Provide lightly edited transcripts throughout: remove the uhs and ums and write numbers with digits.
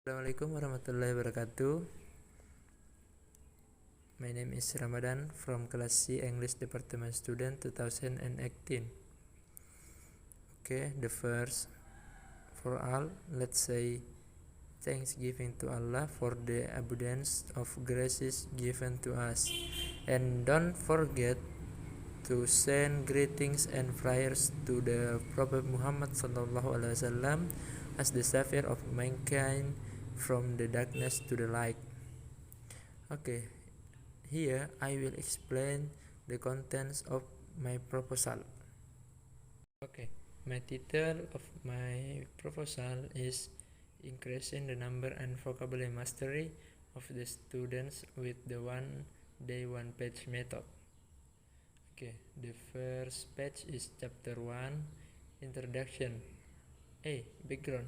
Assalamualaikum warahmatullahi wabarakatuh. My name is Ramadan from Class C English Department Student 2018. Okay, the first for all, let's say thanksgiving to Allah for the abundance of graces given to us. And don't forget to send greetings and prayers to the Prophet Muhammad sallallahu alaihi wasallam as the savior of mankind from the darkness to the light. Okay, here I will explain the contents of my proposal. Okay, my title of my proposal is increasing the number and vocabulary mastery of the students with the one day one page method. Okay, the first page is chapter 1, introduction. Background.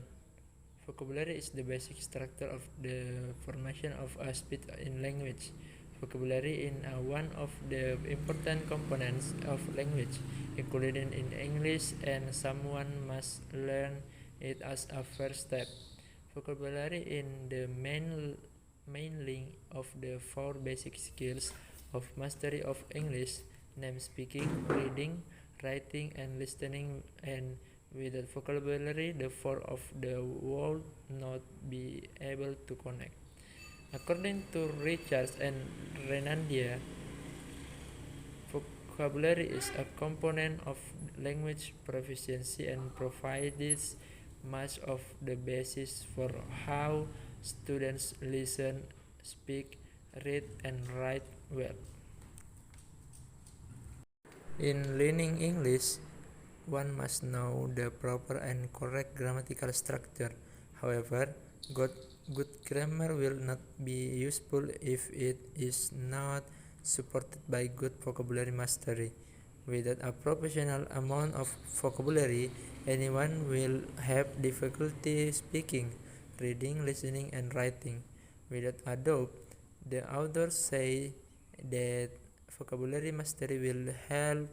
Vocabulary is the basic structure of the formation of a speech in language. Vocabulary is one of the important components of language, included in English, and someone must learn it as a first step. Vocabulary is the main link of the four basic skills of mastery of English, namely speaking, reading, writing, and listening, and without vocabulary, the four of the world not be able to connect. According to Richards and Renandia, vocabulary is a component of language proficiency and provides much of the basis for how students listen, speak, read, and write well. In learning English, one must know the proper and correct grammatical structure. However, good grammar will not be useful if it is not supported by good vocabulary mastery. Without a professional amount of vocabulary, anyone will have difficulty speaking, reading, listening, and writing. Without a doubt, the authors say that vocabulary mastery will help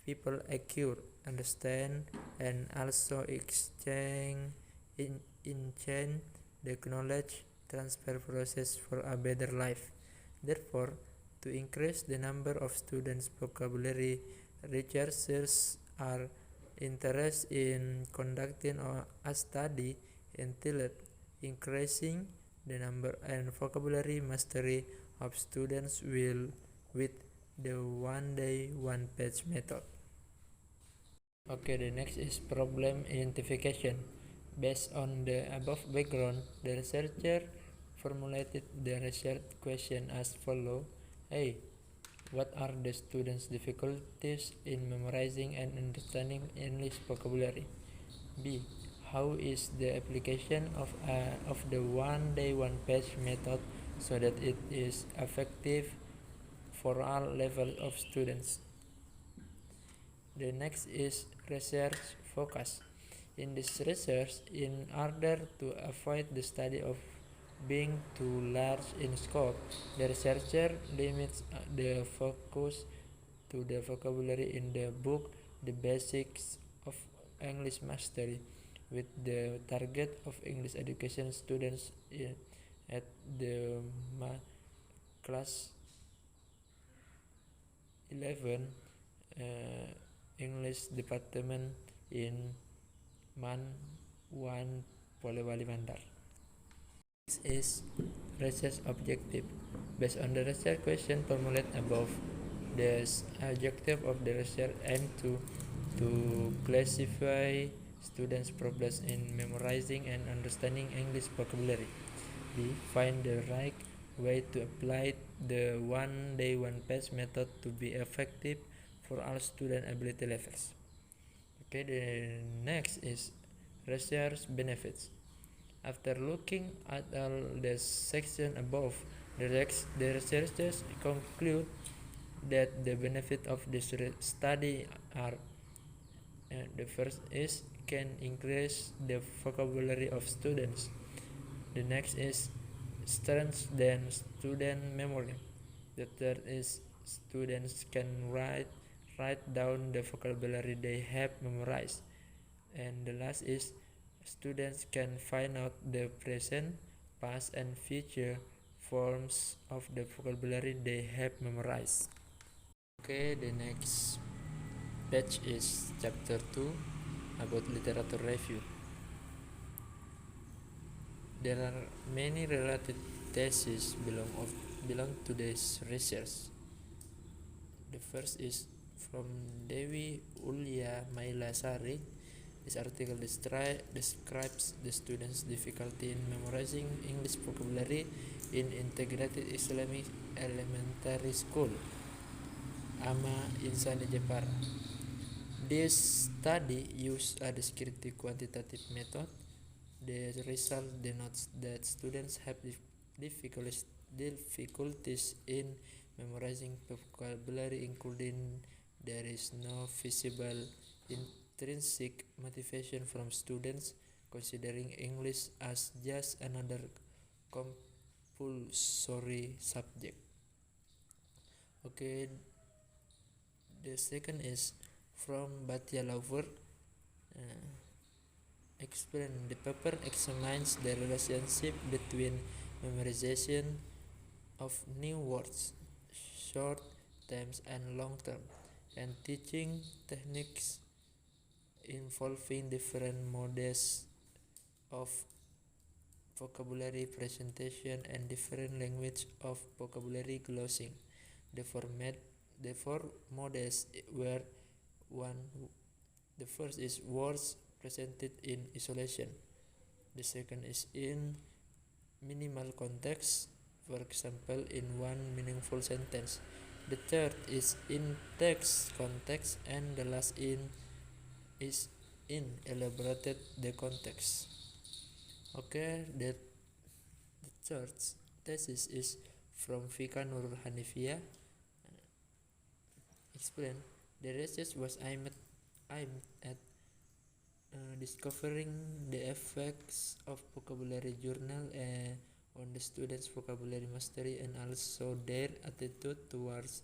people acquire, understand, and also exchange the knowledge transfer process for a better life. Therefore, to increase the number of students' vocabulary, researchers are interested in conducting a study entitled Increasing the Number and Vocabulary Mastery of Students with the one day one page method. Okay, the next is problem identification. Based on the above background, the researcher formulated the research question as follows. A. What are the students' difficulties in memorizing and understanding English vocabulary? B. How is the application of the one day one page method so that it is effective for all levels of students? The next is research focus. In this research, in order to avoid the study of being too large in scope, the researcher limits the focus to the vocabulary in the book The Basics of English Mastery, with the target of English education students at the class 11 English department in Man 1 Polewali Mandar. This is research objective. Based on the research question formulated above, the objective of the research aim to classify students' problems in memorizing and understanding English vocabulary. B. Find the right way to apply the one day one page method to be effective for all student ability levels. Okay, the next is research benefits. After looking at all the section above, the researchers conclude that the benefit of this study are the first is can increase the vocabulary of students. The next is strengthen student memory. The third is students can write down the vocabulary they have memorized. And the last is Students can find out the present, past, and future forms of the vocabulary they have memorized. Okay, the next page is chapter 2 about literature review. There are many related theses belong to this research. The first is from Dewi Ulya Mailasari. This article describes the students' difficulty in memorizing English vocabulary in Integrated Islamic Elementary School, Ama Insani Jepara. This study used a descriptive quantitative method. The result denotes that students have difficulties in memorizing vocabulary, including there is no visible intrinsic motivation from students considering English as just another compulsory subject. Okay, the second is from Batya Laufer. The paper examines the relationship between memorization of new words, short terms and long term, and teaching techniques involving different modes of vocabulary presentation and different language of vocabulary glossing. The four modes were one. The first is words presented in isolation. The second is in minimal context, for example, in one meaningful sentence. The third is in text context, and the last is in elaborated the context. Okay, the third thesis is from Fika Nurul Hanifiyah. Explain. The research was aimed at discovering the effects of vocabulary journal on the students' vocabulary mastery and also their attitude towards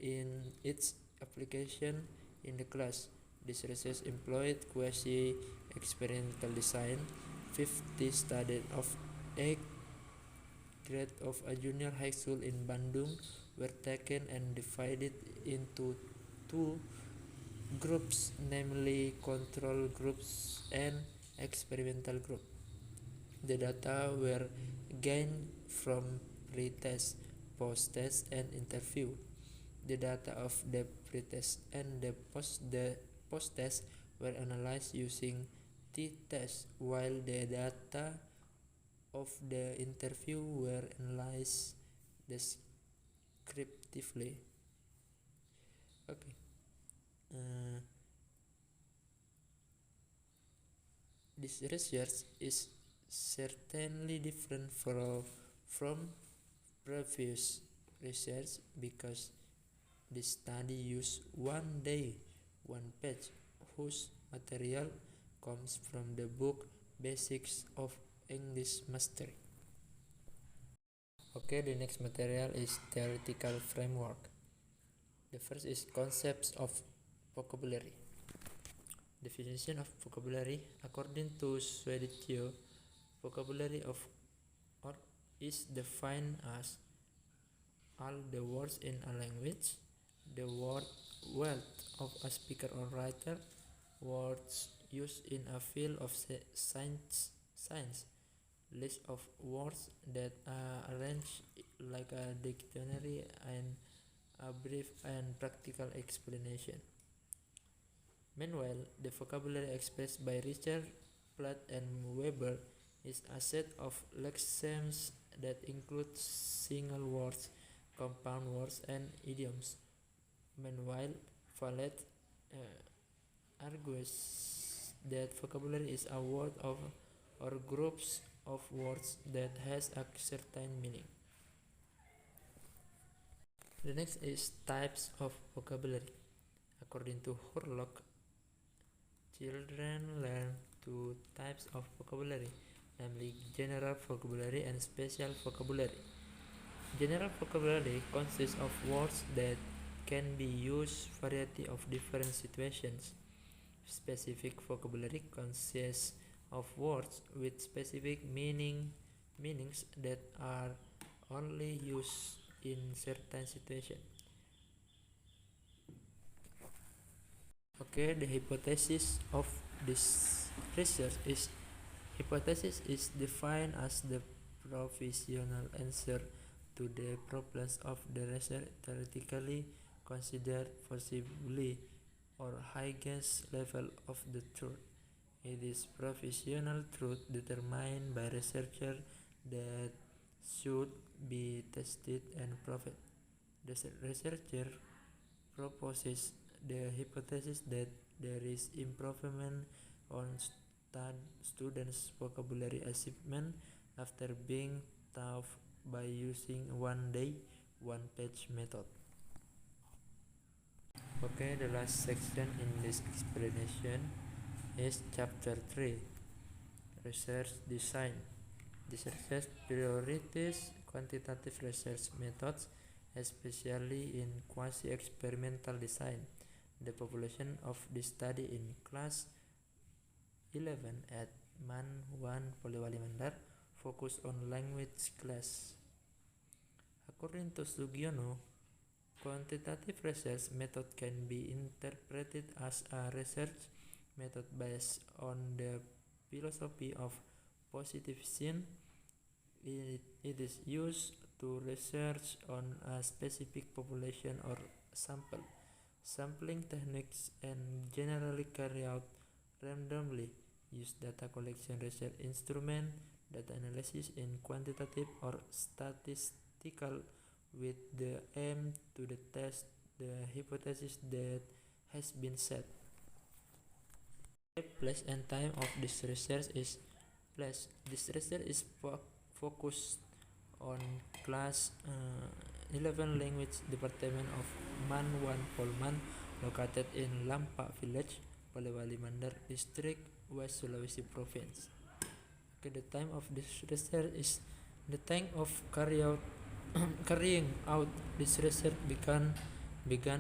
in its application in the class. This research employed quasi-experimental design. 50 students of 8th grade of a junior high school in Bandung were taken and divided into two groups, namely control groups and experimental group. The data were gained from pre-test, post-test, and interview. The data of the pre-test and the post-test were analyzed using t-test, while the data of the interview were analyzed descriptively. Okay. This research is certainly different from previous research because the study used one day, one page, whose material comes from the book Basics of English Mastery. Okay, the next material is theoretical framework. The first is concepts of vocabulary. Definition of vocabulary. According to Sweditio, vocabulary is defined as all the words in a language, the word wealth of a speaker or writer, words used in a field of science, list of words that are arranged like a dictionary, and a brief and practical explanation. Meanwhile, the vocabulary expressed by Richard Platt and Weber is a set of lexemes that include single words, compound words, and idioms. Meanwhile, Follett argues that vocabulary is a word of or groups of words that has a certain meaning. The next is types of vocabulary. According to Hurlock, children learn two types of vocabulary, namely general vocabulary and special vocabulary. General vocabulary consists of words that can be used variety of different situations. Specific vocabulary consists of words with specific meanings that are only used in certain situations. Okay, the hypothesis is defined as the provisional answer to the problems of the research theoretically considered possibly or highest level of the truth. It is provisional truth determined by researcher that should be tested and proved. The researcher proposes the hypothesis that there is improvement on students' vocabulary achievement after being taught by using one day, one page method. Okay, the last section in this explanation is chapter 3, research design. This research prioritizes quantitative research methods, especially in quasi-experimental design. The population of this study in class 11 at MAN 1 Polewali Mandar focus on language class. According to Sugiono, quantitative research method can be interpreted as a research method based on the philosophy of positivism. It is used to research on a specific population or sample. Sampling techniques and generally carry out randomly. Use data collection research instrument, data analysis in quantitative or statistical with the aim to test the hypothesis that has been set. The place and time of this research is place. This research is focused on class 11 language department of MAN 1 Polman located in Lampak Village, Polewali Mandar District, West Sulawesi Province. Okay, the time of this research is the time of carrying out this research began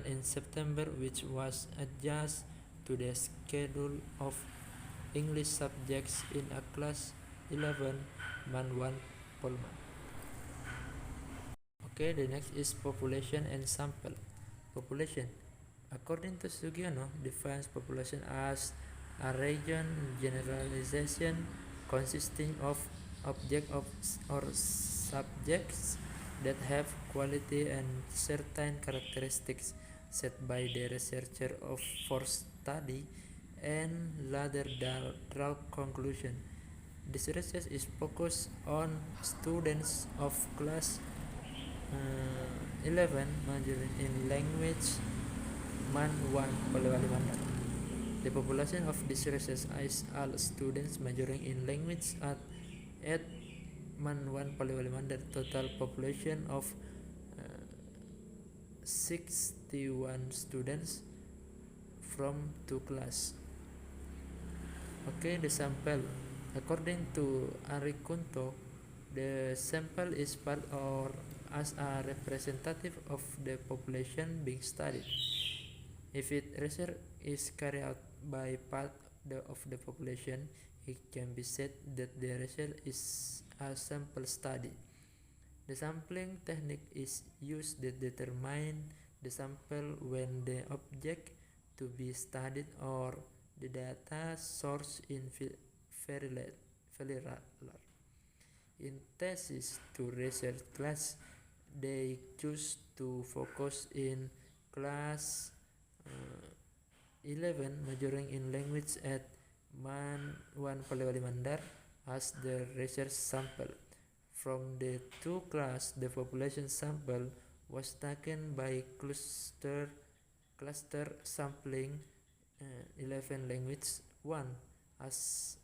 in September, which was adjusted to the schedule of English subjects in a class 11 MAN 1 Polman. Okay, the next is population and sample. Population, according to Sugiono, defines population as a region generalization consisting of objects or subjects that have quality and certain characteristics set by the researcher for study and later draw conclusion. This research is focused on students of class 11 majoring in language MAN 1 Polewali Mandar. The population of this research is all students majoring in language at MAN 1 Polewali Mandar. Total population of 61 students from 2 classes. Okay, the sample. According to Arikunto, the sample is part or as a representative of the population being studied. If research is carried out by part of the population, it can be said that the research is a sample study. The sampling technique is used to determine the sample when the object to be studied or the data source is very rare. In thesis to research class, they choose to focus in class 11 majoring in language at MAN 1 Polewali Mandar as the research sample. From the 2 classes, the population sample was taken by cluster sampling 11 language 1 as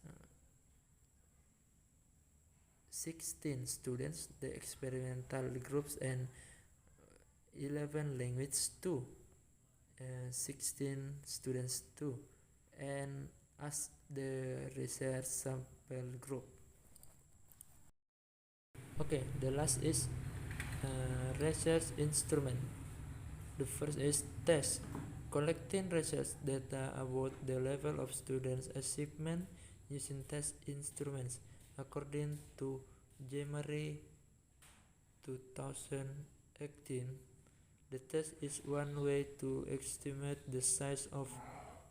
16 students, the experimental groups, and 11 language 2, 16 students too, and as the research sample group. Okay, the last is research instrument. The first is test. Collecting research data about the level of students' achievement using test instruments. According to January 2018, the test is one way to estimate the size of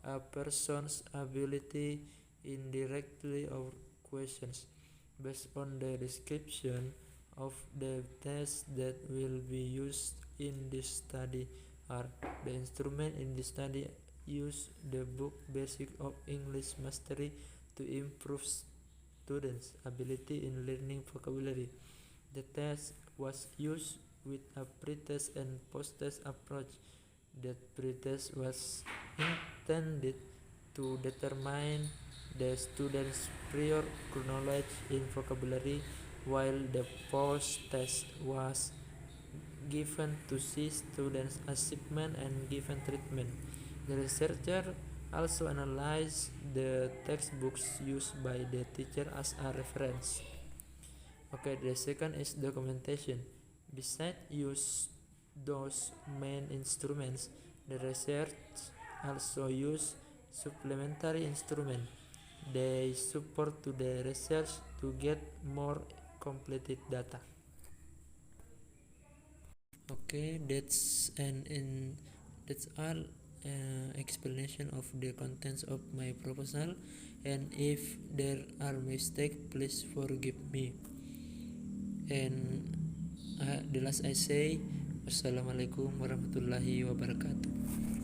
a person's ability indirectly or questions based on the description of the test that will be used in this study are the instrument in this study use the book Basic of English Mastery to improve students' ability in learning vocabulary. The test was used with a pre-test and post-test approach. That pre-test was intended to determine the student's prior knowledge in vocabulary, while the post-test was given to see students' achievement and given treatment. The researcher also analyzed the textbooks used by the teacher as a reference. Okay, the second is documentation. Besides use those main instruments, the research also use supplementary instruments. They support to the research to get more complete data. Okay, that's all explanation of the contents of my proposal, and if there are mistakes, please forgive me. And the last I say, wassalamualaikum warahmatullahi wabarakatuh.